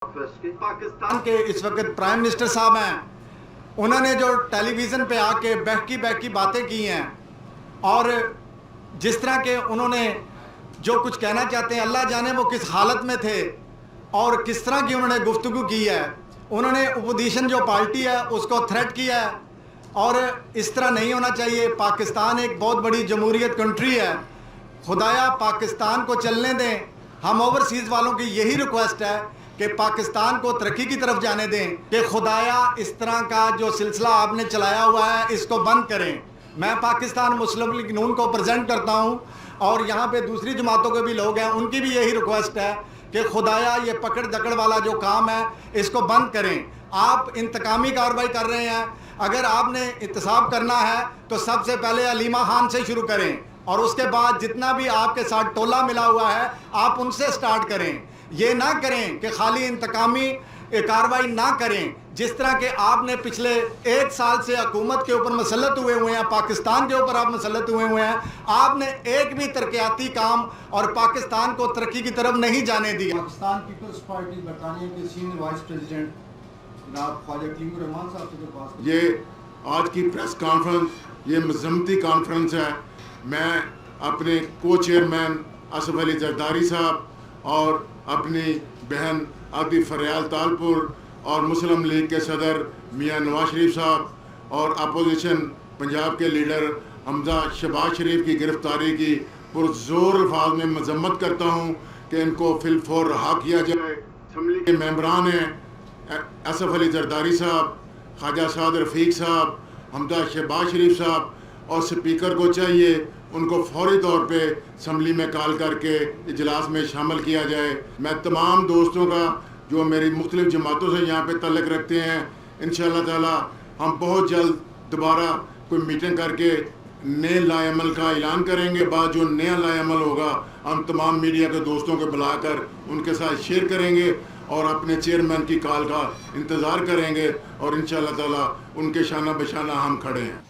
पाकिस्तान के इस वक्त प्राइम मिनिस्टर साहब हैं, उन्होंने जो टेलीविज़न पे आके बहकी बातें की हैं और जिस तरह के उन्होंने जो कुछ कहना चाहते हैं, अल्लाह जाने वो किस हालत में थे और किस तरह की उन्होंने गुफ्तगू की है। उन्होंने अपोजिशन जो पार्टी है उसको थ्रेट किया है और इस तरह नहीं होना चाहिए। पाकिस्तान एक बहुत बड़ी जमहूरियत कंट्री है, खुदाया पाकिस्तान को चलने दें। हम ओवरसीज़ वालों की यही रिक्वेस्ट है कि पाकिस्तान को तरक्की की तरफ जाने दें, कि खुदाया इस तरह का जो सिलसिला आपने चलाया हुआ है इसको बंद करें। मैं पाकिस्तान मुस्लिम लीग नून को प्रेजेंट करता हूं और यहाँ पे दूसरी जमातों के भी लोग हैं, उनकी भी यही रिक्वेस्ट है कि खुदाया ये पकड़ जकड़ वाला जो काम है इसको बंद करें। आप इंतकामी कार्रवाई कर रहे हैं, अगर आपने इंतसाब करना है तो सबसे पहले अलीमा खान से शुरू करें और उसके बाद जितना भी आपके साथ टोला मिला हुआ है आप उनसे स्टार्ट करें। ये ना करें कि खाली इंतकामी कार्रवाई ना करें, जिस तरह के आपने पिछले 1 साल से हुकूमत के ऊपर मसलत हुए हैं, पाकिस्तान के ऊपर आप मसलत हुए हैं। आपने एक भी तरक्याती काम और पाकिस्तान को तरक्की की तरफ नहीं जाने दिया। पाकिस्तान पीपल्स पार्टी बरतानिया के सीनियर वाइस प्रेसिडेंट जनाब ख्वाजा तैमूर रहमान साहब से पास ये आज की प्रेस कॉन्फ्रेंस ये मजम्मती कॉन्फ्रेंस है। मैं अपने को चेयरमैन असफ अली जरदारी साहब और अपनी बहन आदिफ फरियाल तालपुर और मुस्लिम लीग के सदर मियां नवाज शरीफ साहब और अपोजिशन पंजाब के लीडर हमजा शहबाज शरीफ की गिरफ्तारी की पुरजोर अल्फाज में मजम्मत करता हूँ कि इनको फिलफौर रहा किया जाए। असम्बली के मेंबरान हैं असफ अली जरदारी साहब, ख्वाजा साद रफ़ीक साहब, हमजा शहबाज शरीफ साहब, और स्पीकर को चाहिए उनको फौरी तौर पे असम्बली में कॉल करके इजलास में शामिल किया जाए। मैं तमाम दोस्तों का जो मेरी मुख्तलिफ जमातों से यहाँ पे तल्लुक़ रखते हैं, इंशाअल्लाह ताला हम बहुत जल्द दोबारा कोई मीटिंग करके नए लाएअमल का ऐलान करेंगे। बाद जो नया लाएअमल होगा हम तमाम मीडिया के दोस्तों को बुलाकर उनके साथ शेयर करेंगे और अपने चेयरमैन की कॉल का इंतज़ार करेंगे और इंशाअल्लाह ताला उनके शाना बशाना हम खड़े हैं।